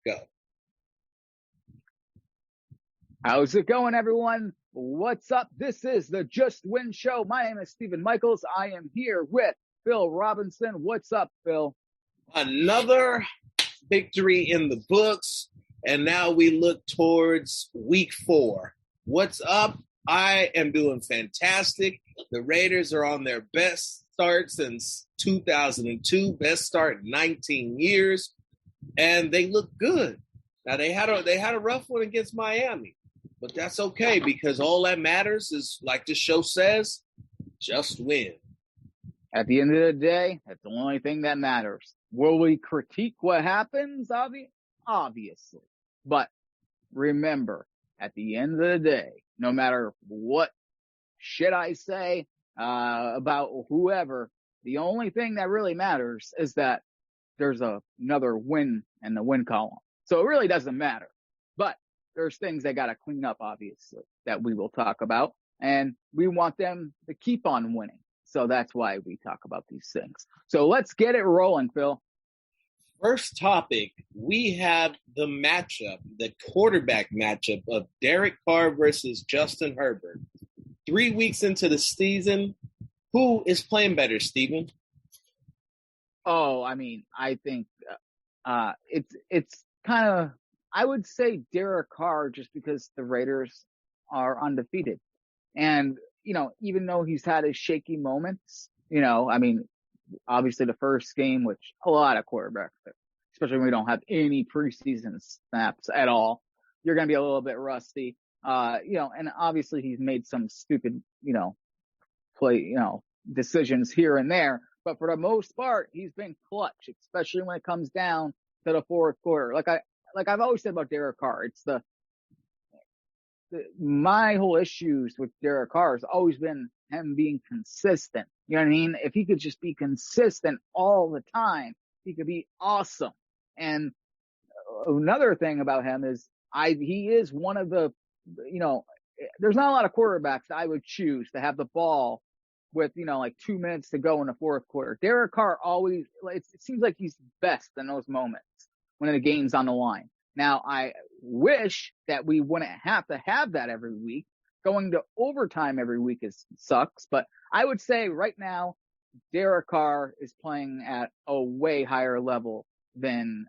Go. How's it going, everyone? What's up? This is the Just Win Show. My name is Stephen Michaels. I am here with Phil Robinson. What's up, Phil? Another victory in the books, and now we look towards week 4. What's up? I am doing fantastic. The Raiders are on their best start since 2002, best start in 19 years, and they look good. Now they had a rough one against Miami, but that's okay because all that matters is, like the show says, just win. At the end of the day, that's the only thing that matters. Will we critique what happens? Obviously. But remember, at the end of the day, no matter what shit I say about whoever, the only thing that really matters is that there's another win in the win column. So it really doesn't matter. But there's things they got to clean up, obviously, that we will talk about. And we want them to keep on winning. So that's why we talk about these things. So let's get it rolling, Phil. First topic, we have the matchup, the quarterback matchup of Derek Carr versus Justin Herbert. 3 weeks into the season, who is playing better, Steven? Oh, I mean, I think it's kind of, I would say Derek Carr just because the Raiders are undefeated. And, even though he's had his shaky moments, I mean, obviously the first game, which a lot of quarterbacks, especially when we don't have any preseason snaps at all, you're going to be a little bit rusty. And obviously he's made some stupid, decisions here and there. But for the most part, he's been clutch, especially when it comes down to the fourth quarter. Like I've always said about Derek Carr, it's my whole issues with Derek Carr has always been him being consistent. You know what I mean? If he could just be consistent all the time, he could be awesome. And another thing about him is he is one of the, there's not a lot of quarterbacks that I would choose to have the ball with, like 2 minutes to go in the fourth quarter. Derek Carr always, it seems like he's best in those moments when the game's on the line. Now, I wish that we wouldn't have to have that every week. Going to overtime every week sucks, but I would say right now, Derek Carr is playing at a way higher level than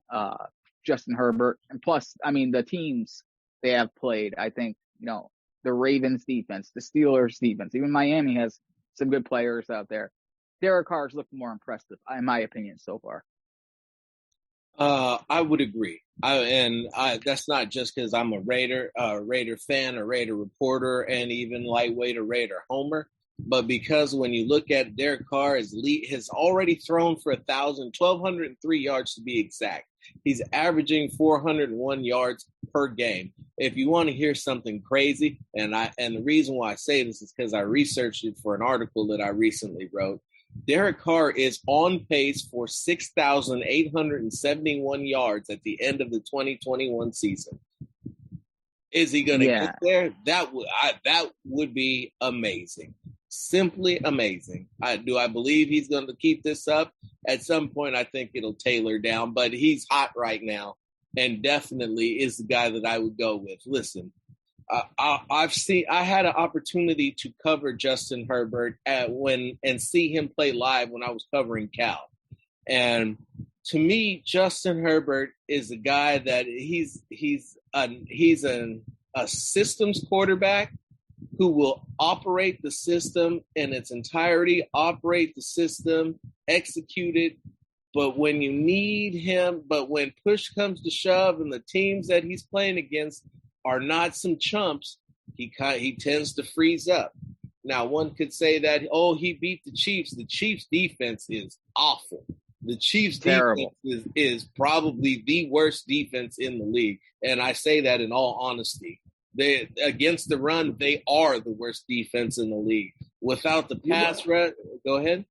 Justin Herbert. And plus, I mean, the teams they have played, I think, the Ravens defense, the Steelers defense, even Miami has some good players out there. Derek Carr's looked more impressive, in my opinion, so far. I would agree. That's not just because I'm a Raider fan, a Raider reporter, and even lightweight a Raider homer, but because when you look at Derek Carr, has already thrown for 1,203 yards to be exact. He's averaging 401 yards per game. If you want to hear something crazy, and the reason why I say this is because I researched it for an article that I recently wrote. Derek Carr is on pace for 6,871 yards at the end of the 2021 season. Is he going to get there? That would be amazing. Simply amazing. Do I believe he's going to keep this up? At some point, I think it'll tailor down, but he's hot right now and definitely is the guy that I would go with. Listen, I had an opportunity to cover Justin Herbert and see him play live when I was covering Cal. And to me, Justin Herbert is a guy that he's a systems quarterback who will operate the system in its entirety, operate the system, execute it. But when you need him, when push comes to shove and the teams that he's playing against are not some chumps, he tends to freeze up. Now, one could say that, he beat the Chiefs. The Chiefs' defense is awful. The Chiefs' defense is probably the worst defense in the league, and I say that in all honesty. Against the run, they are the worst defense in the league. Without the pass rush, go ahead.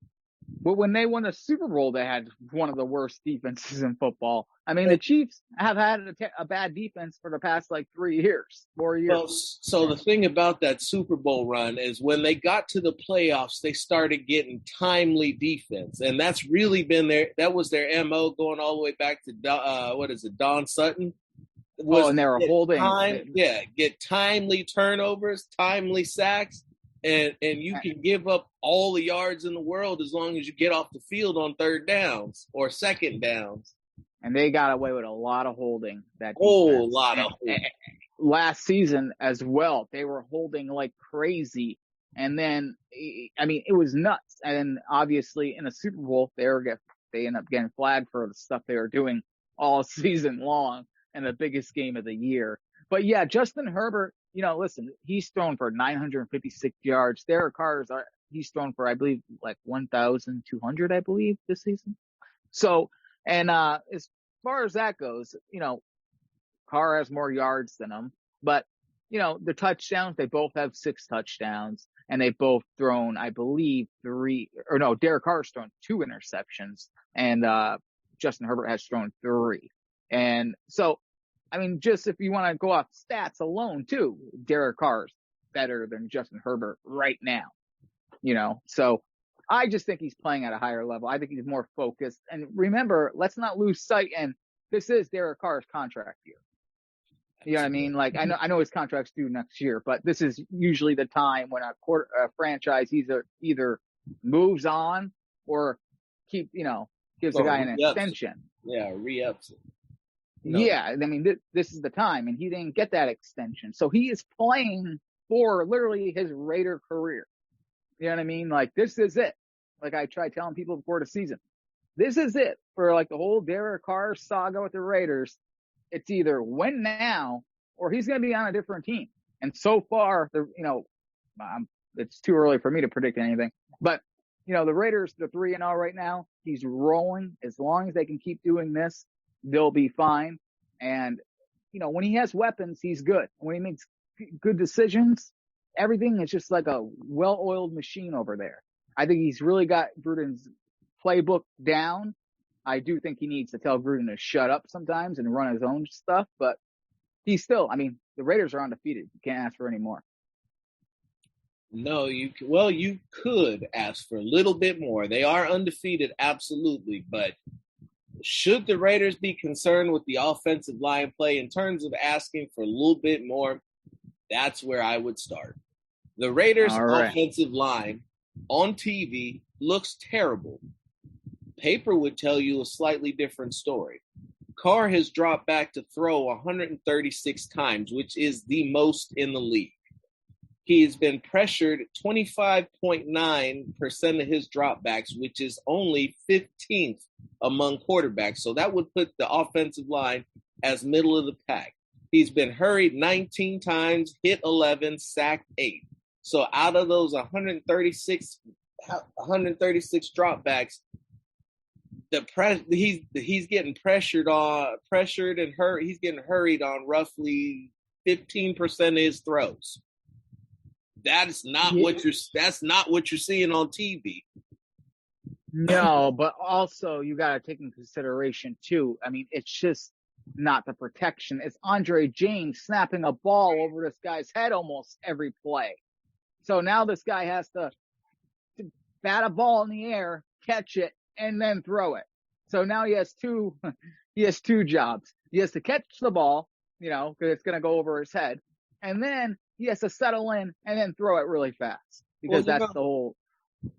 But when they won the Super Bowl, they had one of the worst defenses in football. I mean, the Chiefs have had a bad defense for the past like 4 years. Well, so the thing about that Super Bowl run is when they got to the playoffs, they started getting timely defense, and that's really been that was their MO going all the way back to Don Sutton. And they were holding. Get timely turnovers, timely sacks, and you can give up all the yards in the world as long as you get off the field on third downs or second downs. And they got away with a lot of holding. Last season as well, they were holding like crazy. And then, I mean, it was nuts. And obviously in a Super Bowl, they end up getting flagged for the stuff they were doing all season long in the biggest game of the year. But yeah, Justin Herbert, listen, he's thrown for 956 yards. Derek Carr he's thrown for, I believe, like 1,200, I believe, this season. So, and as far as that goes, Carr has more yards than him, but the touchdowns, they both have 6 touchdowns, and they both thrown, I believe, Derek Carr's thrown 2 interceptions, and Justin Herbert has thrown 3. And so, I mean, just if you want to go off stats alone too, Derek Carr's better than Justin Herbert right now, so I just think he's playing at a higher level. I think he's more focused. And remember, let's not lose sight. And this is Derek Carr's contract year. You know what I mean? Like, I know his contract's due next year, but this is usually the time when a franchise either moves on or gives the guy an extension. Yeah, re-ups it. Yeah, I mean, this is the time, and he didn't get that extension. So he is playing for literally his Raider career. You know what I mean? Like, this is it. Like I tried telling people before the season, this is it for like the whole Derek Carr saga with the Raiders. It's either win now or he's going to be on a different team. And so far, it's too early for me to predict anything. But, the Raiders, they're 3-0 right now. He's rolling. As long as they can keep doing this, they'll be fine. And, when he has weapons, he's good. When he makes good decisions, everything is just like a well-oiled machine over there. I think he's really got Gruden's playbook down. I do think he needs to tell Gruden to shut up sometimes and run his own stuff, but he's still, I mean, the Raiders are undefeated. You can't ask for any more. No, you could ask for a little bit more. They are undefeated, absolutely, but should the Raiders be concerned with the offensive line play in terms of asking for a little bit more? That's where I would start. The Raiders' offensive line on TV looks terrible. Paper would tell you a slightly different story. Carr has dropped back to throw 136 times, which is the most in the league. He has been pressured 25.9% of his dropbacks, which is only 15th among quarterbacks. So that would put the offensive line as middle of the pack. He's been hurried 19 times, hit 11, sacked 8. So out of those 136 dropbacks, he's getting pressured and hurt. He's getting hurried on roughly 15% of his throws. That's not what you're seeing on TV. No, but also you got to take into consideration too. I mean, it's just not the protection. It's Andre James snapping a ball over this guy's head almost every play. So now this guy has to bat a ball in the air, catch it, and then throw it. So now he has two jobs. He has to catch the ball, because it's going to go over his head. And then he has to settle in and then throw it really fast because that's the whole.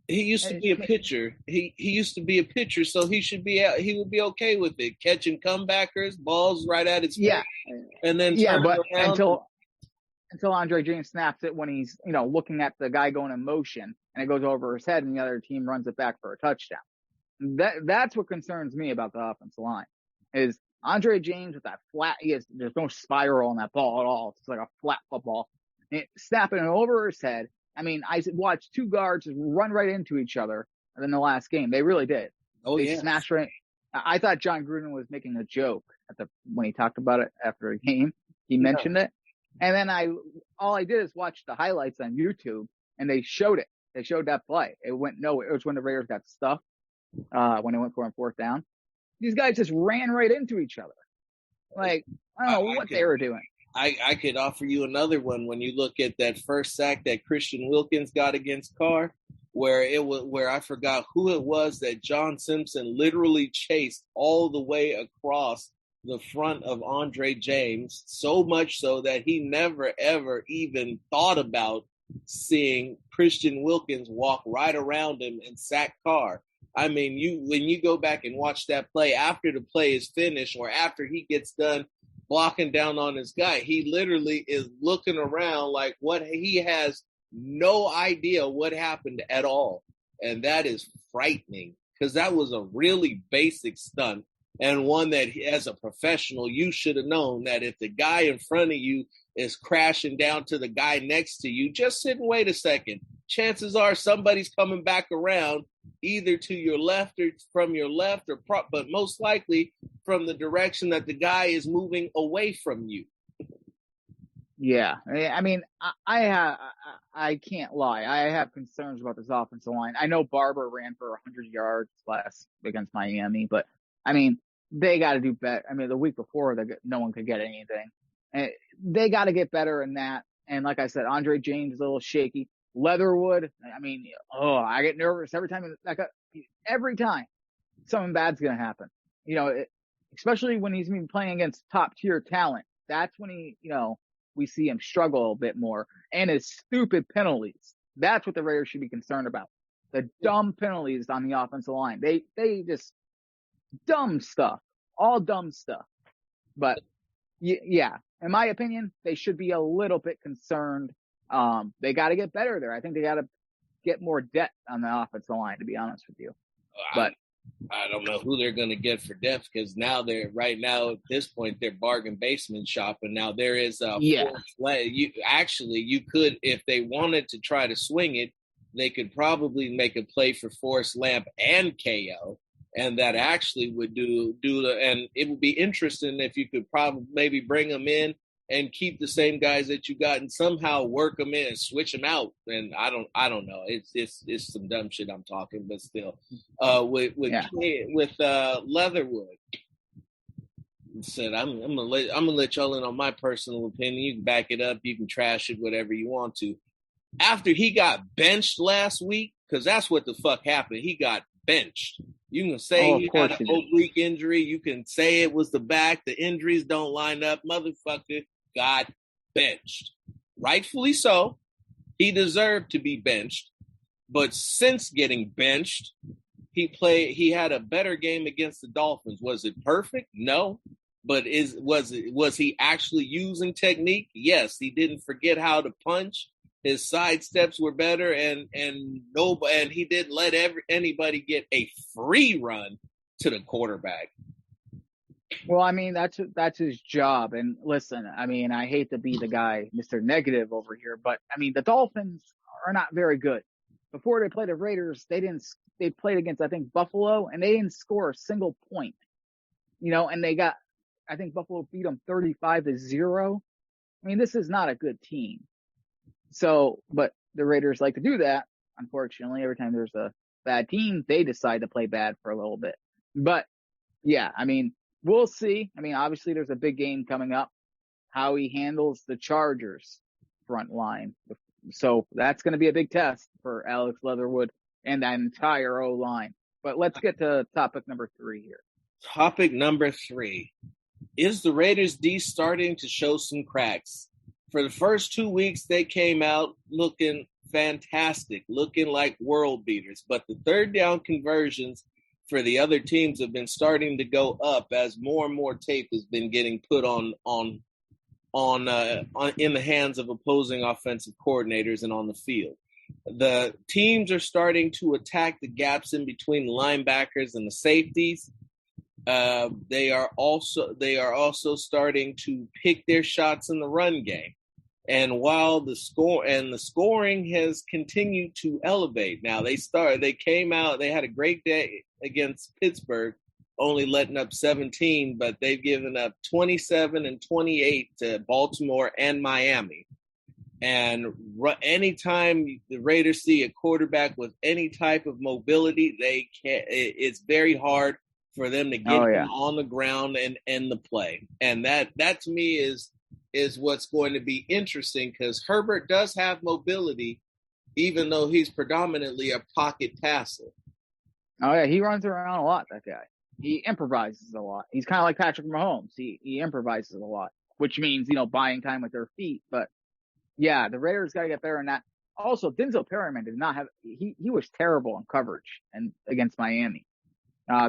He used to be a pitcher. He used to be a pitcher, so he would be okay with it, catching comebackers, balls right at his face, and then but until Andre James snaps it when he's looking at the guy going in motion and it goes over his head and the other team runs it back for a touchdown. That's what concerns me about the offensive line is Andre James with that flat. There's no spiral on that ball at all. It's like a flat football, snapping it over his head. I mean, I watched 2 guards run right into each other in the last game. They really did. They smashed right. I thought John Gruden was making a joke when he talked about it after a game. He mentioned it. And then all I did is watch the highlights on YouTube and they showed it. They showed that play. It went nowhere. It was when the Raiders got stuffed when it went for 4th down. These guys just ran right into each other. Like, I don't know what they were doing. I could offer you another one when you look at that first sack that Christian Wilkins got against Carr, where I forgot who it was that John Simpson literally chased all the way across the front of Andre James, so much so that he never, ever even thought about seeing Christian Wilkins walk right around him and sack Carr. I mean, when you go back and watch that play after the play is finished or after he gets done blocking down on his guy, he literally is looking around like he has no idea what happened at all. And that is frightening because that was a really basic stunt and one that as a professional, you should have known that if the guy in front of you is crashing down to the guy next to you, just sit and wait a second. Chances are somebody's coming back around either to your left or from your left but most likely from the direction that the guy is moving away from you. Yeah. I mean, I can't lie. I have concerns about this offensive line. I know Barber ran for 100 yards last against Miami, but I mean, they got to do better. I mean, the week before, no one could get anything. And they got to get better in that. And like I said, Andre James is a little shaky. Leatherwood, I mean, I get nervous every time. Every time something bad's going to happen. You know, especially when he's been playing against top tier talent. That's when we see him struggle a bit more. And his stupid penalties. That's what the Raiders should be concerned about. The dumb penalties on the offensive line. They just dumb stuff, all dumb stuff. But yeah, in my opinion, they should be a little bit concerned. They got to get better there. I think they got to get more depth on the offensive line, to be honest with you. But I don't know who they're going to get for depth because now at this point, they're bargain basement shopping. Now there is a you could, if they wanted to try to swing it, they could probably make a play for Forrest Lamp and KO. And that actually would and it would be interesting if you could probably maybe bring them in and keep the same guys that you got and somehow work them in and switch them out. And I don't know. It's some dumb shit I'm talking, but still, with Leatherwood, said I'm gonna let y'all in on my personal opinion. You can back it up, you can trash it, whatever you want to. After he got benched last week, because that's what the fuck happened. He got benched. You can say he had an oblique injury. You can say it was the back. The injuries don't line up. Motherfucker got benched. Rightfully so. He deserved to be benched. But since getting benched, he had a better game against the Dolphins. Was it perfect? No. But was he actually using technique? Yes. He didn't forget how to punch. His side steps were better, and he didn't let anybody get a free run to the quarterback. Well, I mean, that's his job. And listen, I mean, I hate to be the guy, Mr. Negative over here, but I mean, the Dolphins are not very good. Before they played the Raiders, they played against, I think, Buffalo, and they didn't score a single point. And I think Buffalo beat them 35-0. I mean, this is not a good team. So, but the Raiders like to do that. Unfortunately, every time there's a bad team, they decide to play bad for a little bit. But yeah, I mean, we'll see. I mean, obviously there's a big game coming up, how he handles the Chargers front line. So that's going to be a big test for Alex Leatherwood and that entire O-line. But let's get to topic number 3 here. Topic number 3. Is the Raiders D starting to show some cracks? For the first 2 weeks, they came out looking fantastic, looking like world beaters. But the third down conversions for the other teams have been starting to go up as more and more tape has been getting put on in the hands of opposing offensive coordinators and on the field. The teams are starting to attack the gaps in between the linebackers and the safeties. They are also starting to pick their shots in the run game. And while the scoring has continued to elevate. Now they came out, they had a great day against Pittsburgh, only letting up 17, but they've given up 27 and 28 to Baltimore and Miami. And anytime the Raiders see a quarterback with any type of mobility, they can. It's very hard for them to get him on the ground and end the play. And that to me is what's going to be interesting, because Herbert does have mobility, even though he's predominantly a pocket passer. Oh yeah, he runs around a lot. That guy. He improvises a lot. He's kind of like Patrick Mahomes. He improvises a lot, which means buying time with their feet, but. Yeah, the Raiders got to get better in that. Also, Denzel Perryman did not have, he was terrible in coverage and against Miami.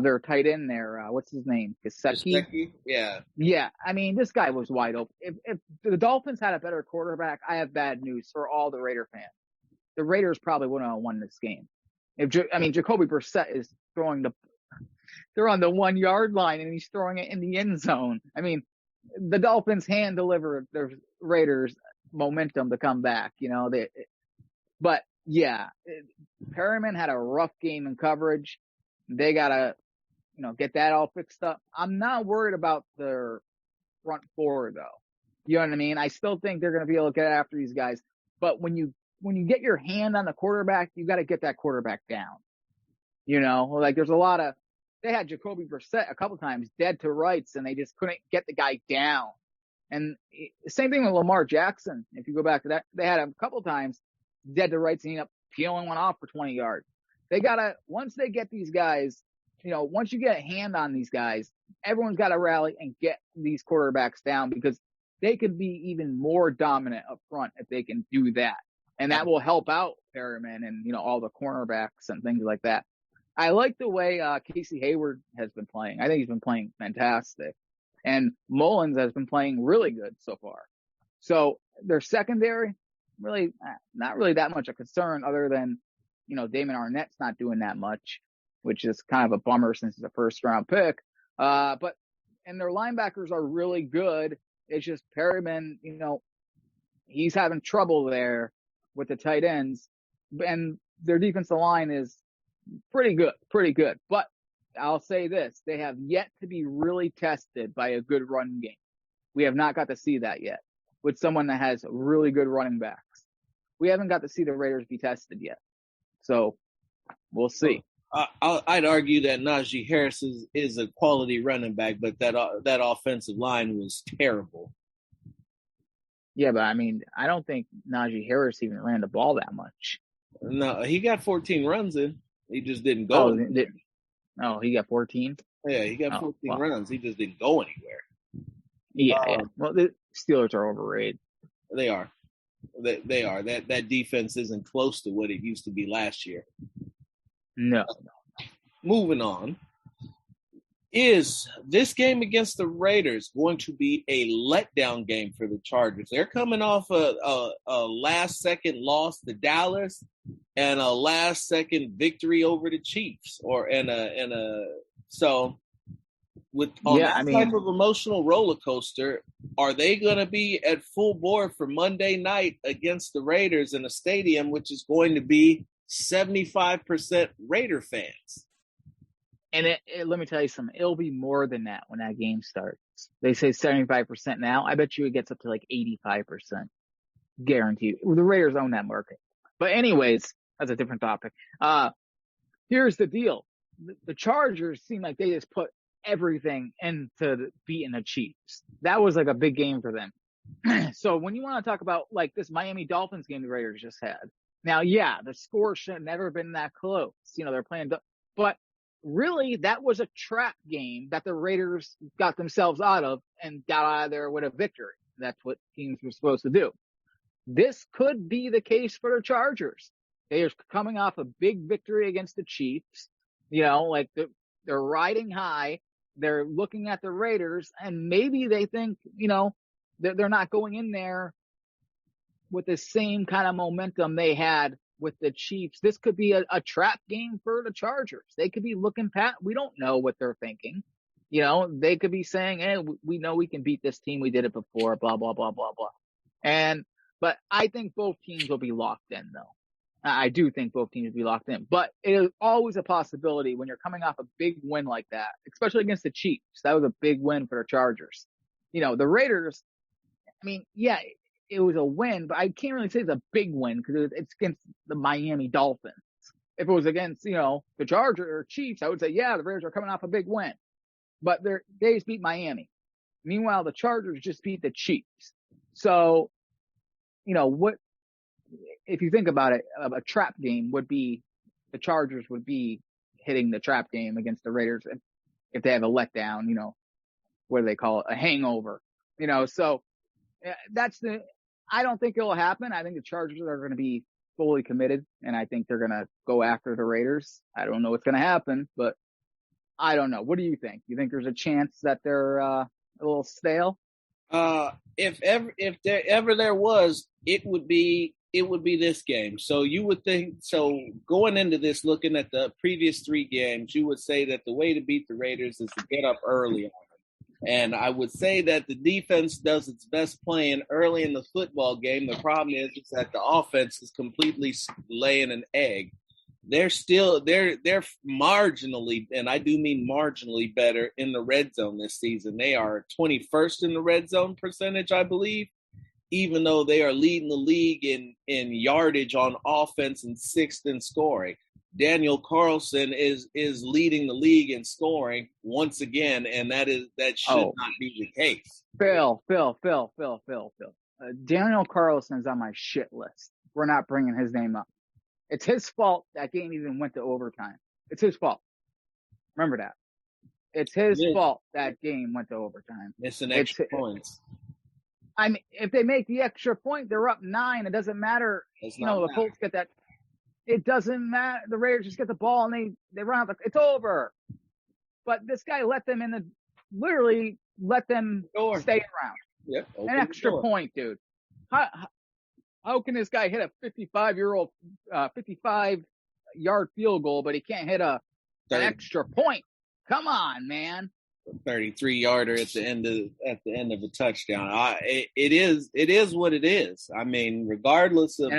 Their tight end there, what's his name? Gesicki? Yeah. Yeah. I mean, this guy was wide open. If the Dolphins had a better quarterback, I have bad news for all the Raider fans. The Raiders probably wouldn't have won this game. Jacoby Brissett is they're on the 1 yard line and he's throwing it in the end zone. I mean, the Dolphins hand delivered their Raiders momentum to come back, but yeah, Perryman had a rough game in coverage. They gotta, get that all fixed up. I'm not worried about their front four though. You know what I mean? I still think they're going to be able to get after these guys, but when you get your hand on the quarterback, you got to get that quarterback down. There's a lot of, they had Jacoby Brissett a couple times dead to rights and they just couldn't get the guy down. And same thing with Lamar Jackson. If you go back to that, they had him a couple times dead to rights and he ended up peeling one off for 20 yards. They gotta, once they get these guys, once you get a hand on these guys, everyone's got to rally and get these quarterbacks down, because they could be even more dominant up front if they can do that. And that will help out Perryman and, all the cornerbacks and things like that. I like the way Casey Hayward has been playing. I think he's been playing fantastic. And Mullins has been playing really good so far. So their secondary, really, not really that much a concern, other than, Damon Arnett's not doing that much, which is kind of a bummer since he's a first round pick. And their linebackers are really good. It's just Perryman, he's having trouble there with the tight ends, and their defensive line is pretty good. But I'll say this, they have yet to be really tested by a good run game. We have not got to see that yet with someone that has really good running backs. We haven't got to see the Raiders be tested yet. So we'll see. I'd argue that Najee Harris is a quality running back, but that offensive line was terrible. Yeah, but I don't think Najee Harris even ran the ball that much. No, he got 14 runs in. He just didn't go. Oh, he got 14? Yeah, he got 14 runs. He just didn't go anywhere. Yeah. Well, the Steelers are overrated. They are. They are. That defense isn't close to what it used to be last year. No. Moving on. Is this game against the Raiders going to be a letdown game for the Chargers? They're coming off a last-second loss to Dallas and a last-second victory over the Chiefs, so with type of emotional roller coaster, are they going to be at full board for Monday night against the Raiders in a stadium which is going to be 75% Raider fans? And let me tell you something. It'll be more than that when that game starts. They say 75% now. I bet you it gets up to like 85%. Guaranteed. The Raiders own that market. But anyways, that's a different topic. Here's the deal. The Chargers seem like they just put everything into beating the Chiefs. That was like a big game for them. So when you want to talk about like this Miami Dolphins game the Raiders just had. Now, yeah, the score should have never been that close. They're playing, but really, that was a trap game that the Raiders got themselves out of and got out of there with a victory. That's what teams were supposed to do. This could be the case for the Chargers. They are coming off a big victory against the Chiefs. They're riding high. They're looking at the Raiders, and maybe they think, they're not going in there with the same kind of momentum they had with the Chiefs. This could be a trap game for the Chargers. They could be looking we don't know what they're thinking. They could be saying, hey, we know we can beat this team. We did it before, blah, blah, blah, blah, blah. But I think both teams will be locked in, though. I do think both teams will be locked in. But it is always a possibility when you're coming off a big win like that, especially against the Chiefs. That was a big win for the Chargers. The Raiders, it was a win, but I can't really say it's a big win because it's against the Miami Dolphins. If it was against, the Chargers or Chiefs, I would say, yeah, the Raiders are coming off a big win. But they just beat Miami. Meanwhile, the Chargers just beat the Chiefs. So, what, if you think about it, a trap game would be, the Chargers would be hitting the trap game against the Raiders if they have a letdown, what do they call it? A hangover, so I don't think it'll happen. I think the Chargers are going to be fully committed, and I think they're going to go after the Raiders. I don't know what's going to happen, but I don't know. What do you think? You think there's a chance that they're a little stale? If there was, it would be this game. So you would think, so going into this, looking at the previous 3 games, you would say that the way to beat the Raiders is to get up early on them. And I would say that the defense does its best playing early in the football game. The problem is that the offense is completely laying an egg. They're marginally, and I do mean marginally, better in the red zone this season. They are 21st in the red zone percentage, I believe, even though they are leading the league in yardage on offense and 6th in scoring. Daniel Carlson is leading the league in scoring once again, and that should not be the case. Phil. Daniel Carlson is on my shit list. We're not bringing his name up. It's his fault that game even went to overtime. It's his fault. Remember that. It's his fault that game went to overtime. Missing extra points. I mean, if they make the extra point, they're up 9. It doesn't matter. The Colts get that. It doesn't matter. The Raiders just get the ball and they run out. It's over. But this guy literally let them stay around. Yep. An extra point, dude. How can this guy hit a 55-yard field goal, but he can't hit an extra point? Come on, man. 33-yarder at the end of the touchdown. It is what it is. I mean, regardless of.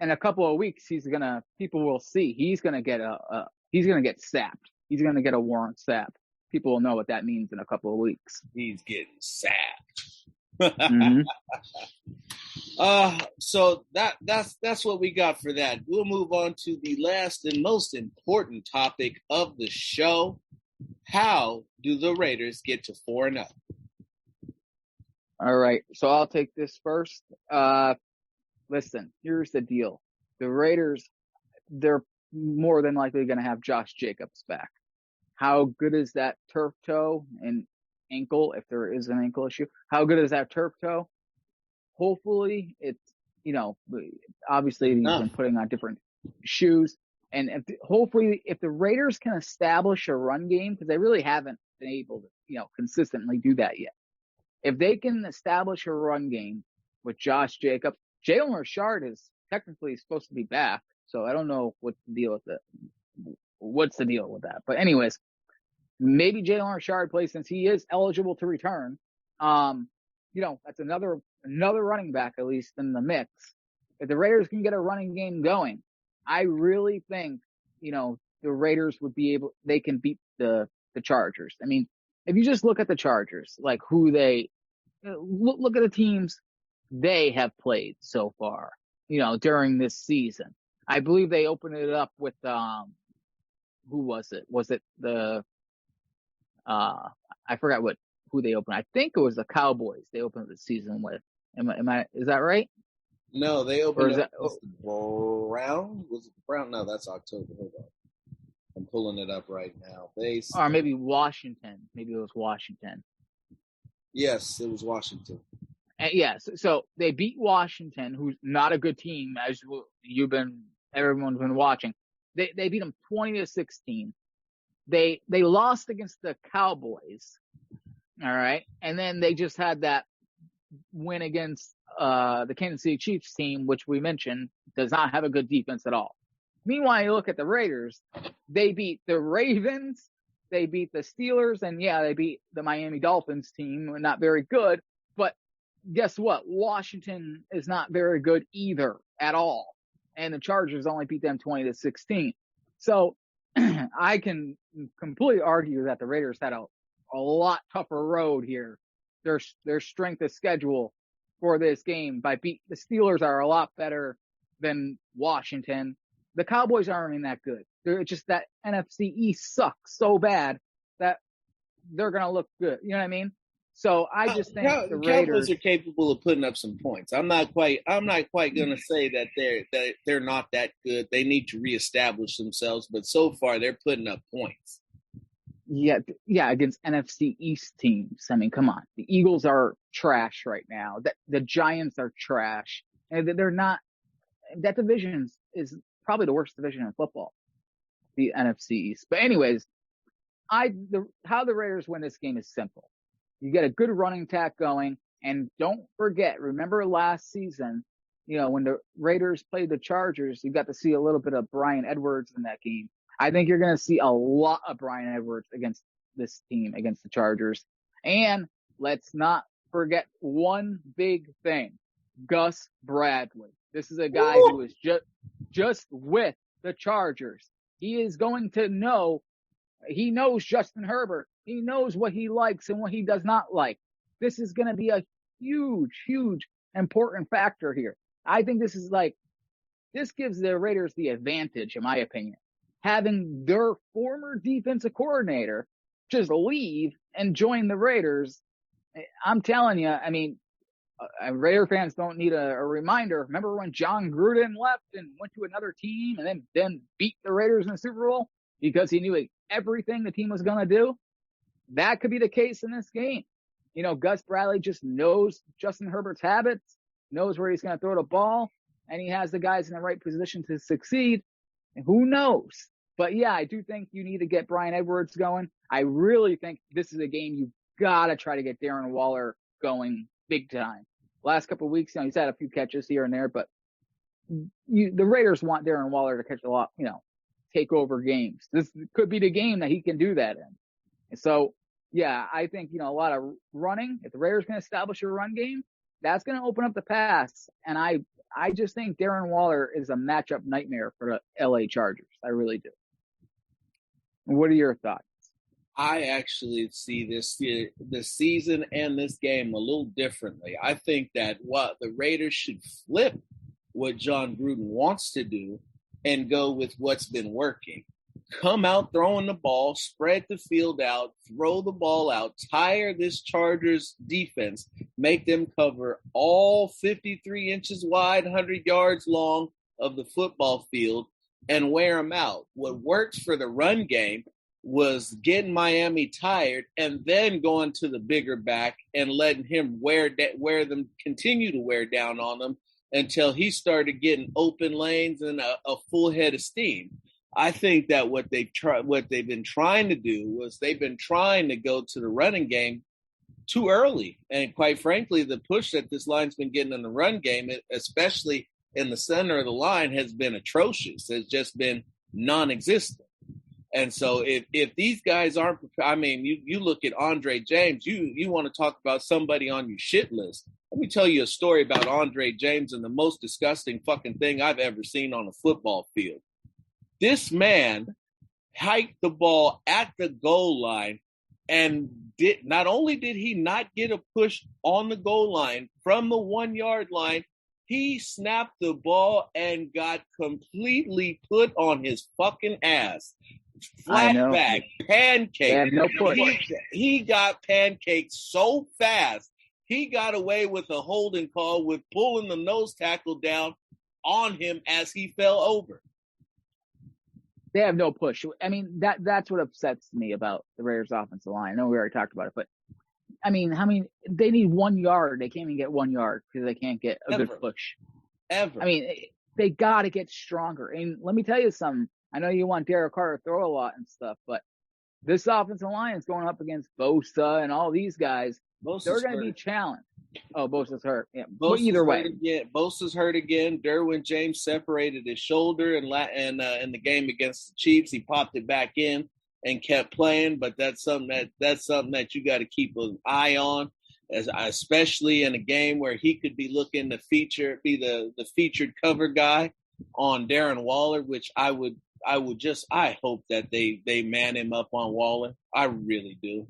In a couple of weeks, people will see he's gonna get sapped. He's gonna get a warrant sapped. People will know what that means in a couple of weeks. He's getting sapped. Mm-hmm. So that's what we got for that. We'll move on to the last and most important topic of the show. How do the Raiders get to 4-0? All right, so I'll take this first. Listen, here's the deal. The Raiders, they're more than likely going to have Josh Jacobs back. How good is that turf toe and ankle, if there is an ankle issue? How good is that turf toe? Hopefully it's, obviously he's been putting on different shoes. And hopefully if the Raiders can establish a run game, because they really haven't been able to, consistently do that yet. If they can establish a run game with Josh Jacobs, Jalen Richard is technically supposed to be back, so I don't know what's the deal with that. But anyways, maybe Jalen Richard plays since he is eligible to return. That's another running back at least in the mix. If the Raiders can get a running game going, I really think the Raiders they can beat the Chargers. I mean, if you just look at the Chargers, like who they look at the teams they have played so far, during this season. I believe they opened it up with, who was it? Was it I forgot who they opened. I think it was the Cowboys they opened the season with. Is that right? No, they opened up with the Browns. Was it the Browns? No, that's October. Hold on. I'm pulling it up right now. Or maybe Washington. Maybe it was Washington. Yes, it was Washington. And yes, so they beat Washington, who's not a good team, as everyone's been watching. They beat them 20-16. They lost against the Cowboys, all right, and then they just had that win against the Kansas City Chiefs team, which we mentioned does not have a good defense at all. Meanwhile, you look at the Raiders; they beat the Ravens, they beat the Steelers, and they beat the Miami Dolphins team, not very good, but guess what? Washington is not very good either at all. And the Chargers only beat them 20-16. So I can completely argue that the Raiders had a lot tougher road here. Their strength of schedule for this game the Steelers are a lot better than Washington. The Cowboys aren't even that good. They're just that NFC East sucks so bad that they're going to look good. You know what I mean? So I just think the Raiders Cowboys are capable of putting up some points. I'm not quite going to say that they're not that good. They need to reestablish themselves, but so far they're putting up points. Yeah, against NFC East teams. I mean, come on. The Eagles are trash right now. The Giants are trash. And they're not – that division is probably the worst division in football, the NFC East. But anyways, how the Raiders win this game is simple. You get a good running attack going, and don't forget, remember last season, when the Raiders played the Chargers, you got to see a little bit of Bryan Edwards in that game. I think you're going to see a lot of Bryan Edwards against this team, against the Chargers. And let's not forget one big thing, Gus Bradley. This is a guy who is just with the Chargers. He is going to know. He knows Justin Herbert. He knows what he likes and what he does not like. This is going to be a huge, huge important factor here. I think this gives the Raiders the advantage, in my opinion. Having their former defensive coordinator just leave and join the Raiders. I'm telling you, I mean, Raider fans don't need a reminder. Remember when John Gruden left and went to another team and then beat the Raiders in the Super Bowl because he knew everything the team was going to do? That could be the case in this game. Gus Bradley just knows Justin Herbert's habits, knows where he's going to throw the ball, and he has the guys in the right position to succeed. And who knows? But yeah, I do think you need to get Bryan Edwards going. I really think this is a game you've got to try to get Darren Waller going big time. Last couple of weeks, he's had a few catches here and there, but the Raiders want Darren Waller to catch a lot, take over games. This could be the game that he can do that in. And so, yeah, I think, a lot of running. If the Raiders can establish a run game, that's going to open up the pass. And I just think Darren Waller is a matchup nightmare for the LA Chargers. I really do. What are your thoughts? I actually see this season and this game a little differently. I think that the Raiders should flip what John Gruden wants to do and go with what's been working. Come out throwing the ball, spread the field out, throw the ball out, tire this Chargers defense, make them cover all 53 inches wide, 100 yards long of the football field and wear them out. What works for the run game was getting Miami tired and then going to the bigger back and letting him continue to wear down on them until he started getting open lanes and a full head of steam. I think that what they've been trying to do was they've been trying to go to the running game too early. And quite frankly, the push that this line's been getting in the run game, especially in the center of the line, has been atrocious. It's just been non-existent. And so if these guys aren't, I mean, you look at Andre James, you want to talk about somebody on your shit list. Let me tell you a story about Andre James and the most disgusting fucking thing I've ever seen on a football field. This man hiked the ball at the goal line and not only did he not get a push on the goal line from the 1 yard line, he snapped the ball and got completely put on his fucking ass. Flat back, pancake. No he got pancaked so fast, he got away with a holding call with pulling the nose tackle down on him as he fell over. They have no push. I mean, that's what upsets me about the Raiders' offensive line. I know we already talked about it, but I mean, they need 1 yard. They can't even get 1 yard because they can't get a good push. Ever. I mean, they got to get stronger. And let me tell you something. I know you want Derek Carr to throw a lot and stuff, but this offensive line is going up against Bosa and all these guys. They're going to be challenged. Oh, Bosa's hurt. Yeah, either way. Bosa's hurt again. Derwin James separated his shoulder in the game against the Chiefs. He popped it back in and kept playing, but that's something that you got to keep an eye on, especially in a game where he could be looking to be the featured cover guy on Darren Waller, which I hope that they man him up on Waller. I really do.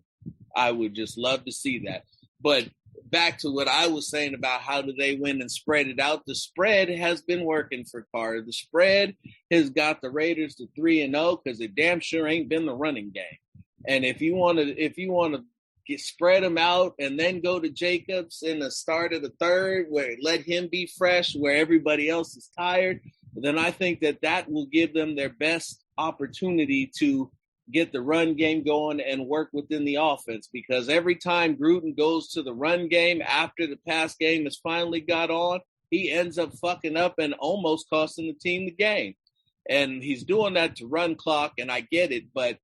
I would just love to see that. But back to what I was saying about how do they win and spread it out. The spread has been working for Carr. The spread has got the Raiders to 3-0 because it damn sure ain't been the running game. And if you want to spread them out and then go to Jacobs in the start of the third, where let him be fresh, where everybody else is tired, then I think that will give them their best opportunity to get the run game going and work within the offense, because every time Gruden goes to the run game after the pass game has finally got on, he ends up fucking up and almost costing the team the game. And he's doing that to run clock, and I get it, but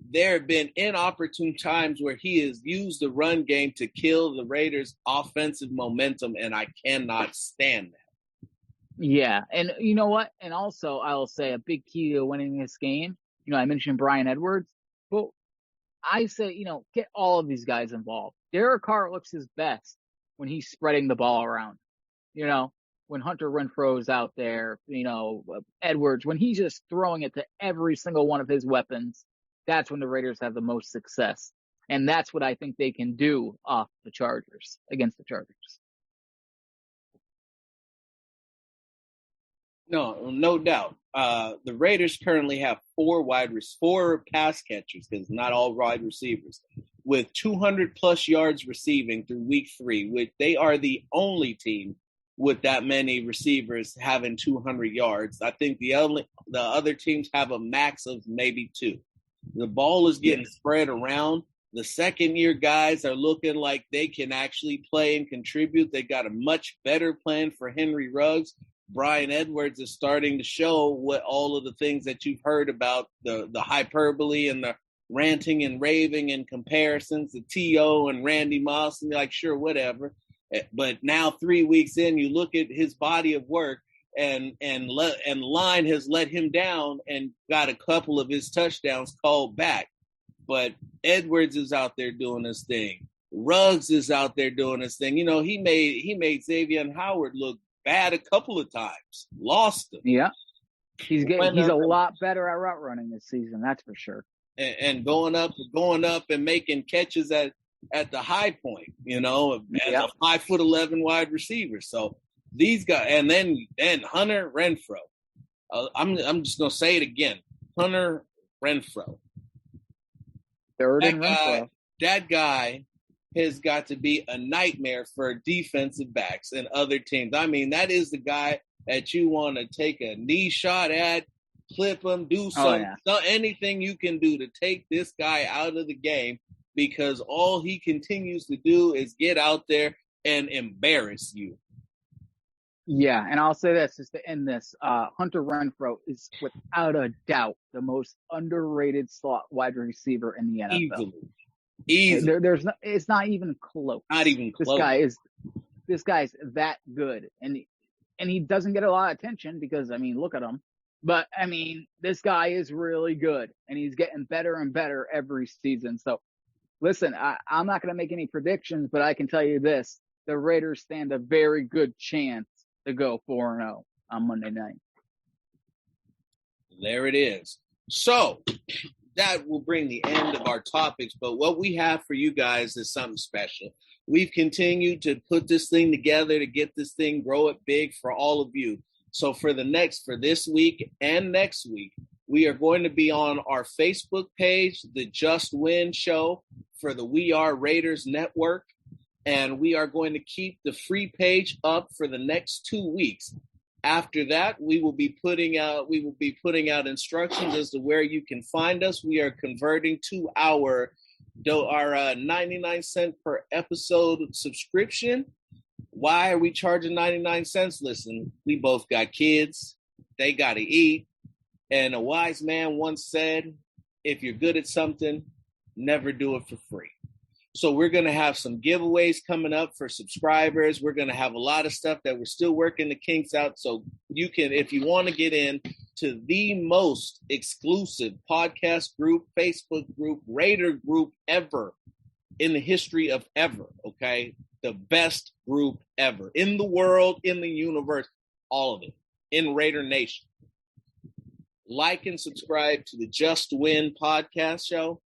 there have been inopportune times where he has used the run game to kill the Raiders' offensive momentum, and I cannot stand that. Yeah, and you know what? And also, I'll say a big key to winning this game, I mentioned Bryan Edwards, but I say, get all of these guys involved. Derek Carr looks his best when he's spreading the ball around. When Hunter Renfro's out there, Edwards, when he's just throwing it to every single one of his weapons, that's when the Raiders have the most success. And that's what I think they can do against the Chargers. No doubt. The Raiders currently have four pass catchers, because not all wide receivers, with 200 plus yards receiving through week 3, which they are the only team with that many receivers having 200 yards. I think the other teams have a max of maybe 2. The ball is getting spread around. The second-year guys are looking like they can actually play and contribute. They got a much better plan for Henry Ruggs. Bryan Edwards is starting to show what all of the things that you've heard about, the hyperbole and the ranting and raving and comparisons, the T.O. and Randy Moss, and you're like, sure, whatever. But now 3 weeks in, you look at his body of work, and line has let him down and got a couple of his touchdowns called back. But Edwards is out there doing his thing. Ruggs is out there doing his thing. He made Xavier Howard look bad a couple of times. Lost him. Yeah. He's a lot better at route running this season, that's for sure. And going up and making catches at the high point, as a 5'11" wide receiver. So these guys, and then Hunter Renfrow. I'm just gonna say it again. Hunter Renfrow. That guy has got to be a nightmare for defensive backs and other teams. I mean, that is the guy that you want to take a knee shot at, clip him, do something, anything you can do to take this guy out of the game, because all he continues to do is get out there and embarrass you. Yeah, and I'll say this, just to end this, Hunter Renfrow is without a doubt the most underrated slot wide receiver in the NFL. Easily. It's not even close. Not even close. This guy's that good, and he doesn't get a lot of attention because, look at him. But this guy is really good, and he's getting better and better every season. So, listen, I'm not going to make any predictions, but I can tell you this: the Raiders stand a very good chance to go 4-0 on Monday night. There it is. So that will bring the end of our topics, but what we have for you guys is something special. We've continued to put this thing together to get this thing, grow it big for all of you. So for this week and next week, we are going to be on our Facebook page, the Just Win Show for the We Are Raiders Network. And we are going to keep the free page up for the next 2 weeks. After that, we will be putting out instructions as to where you can find us. We are converting to our 99-cent per episode subscription. Why are we charging 99 cents? Listen, we both got kids. They got to eat. And a wise man once said, if you're good at something, never do it for free. So we're going to have some giveaways coming up for subscribers. We're going to have a lot of stuff that we're still working the kinks out. So you can, if you want to get in to the most exclusive podcast group, Facebook group, Raider group ever in the history of ever, okay? The best group ever in the world, in the universe, all of it, in Raider Nation. Like and subscribe to the Just Win podcast show.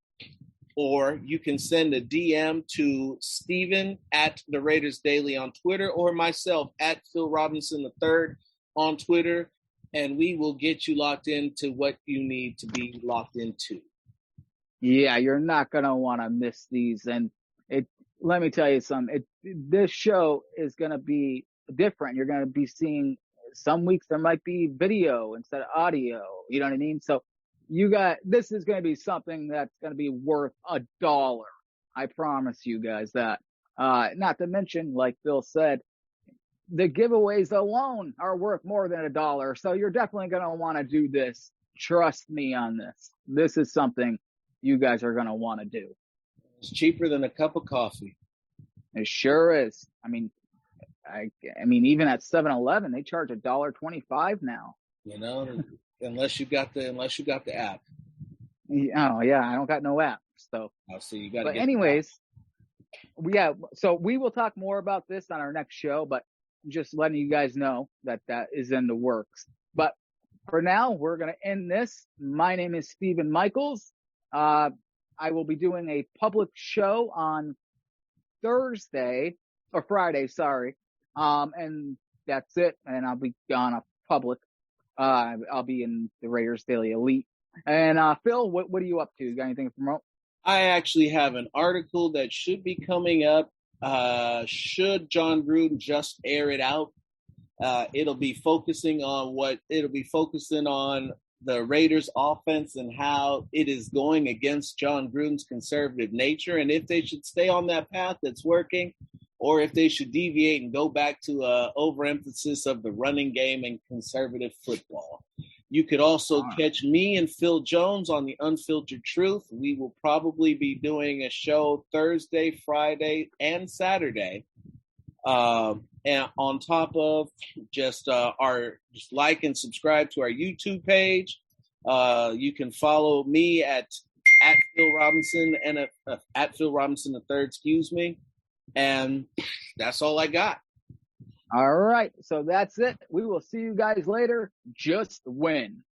or you can send a DM to Steven at the Raiders Daily on Twitter, or myself at Phil Robinson III on Twitter, and we will get you locked into what you need to be locked into. Yeah, you're not going to want to miss these. And let me tell you something. This show is going to be different. You're going to be seeing some weeks there might be video instead of audio. You know what I mean? So this is going to be something that's going to be worth $1. I promise you guys that. Not to mention, like Phil said, the giveaways alone are worth more than $1. So you're definitely going to want to do this. Trust me on this. This is something you guys are going to want to do. It's cheaper than a cup of coffee. It sure is. I mean, even at 7-Eleven, they charge $1.25 now. You know, unless you got the app. Oh yeah, I don't got no app. So you got. But anyways, yeah. So we will talk more about this on our next show, but just letting you guys know that is in the works. But for now, we're going to end this. My name is Stephen Michaels. I will be doing a public show on Friday, sorry. And that's it. And I'll be on a public. I'll be in the Raiders Daily Elite. And, Phil, what are you up to? You got anything to promote? I actually have an article that should be coming up. Should John Gruden just air it out? It'll be focusing on the Raiders offense and how it is going against John Gruden's conservative nature, and if they should stay on that path that's working, or if they should deviate and go back to overemphasis of the running game and conservative football. You could also catch me and Phil Jones on the Unfiltered Truth. We will probably be doing a show Thursday, Friday, and Saturday. And on top of just like and subscribe to our YouTube page. You can follow me at Phil Robinson and at Phil Robinson III, excuse me. And that's all I got. All right. So that's it. We will see you guys later. Just win.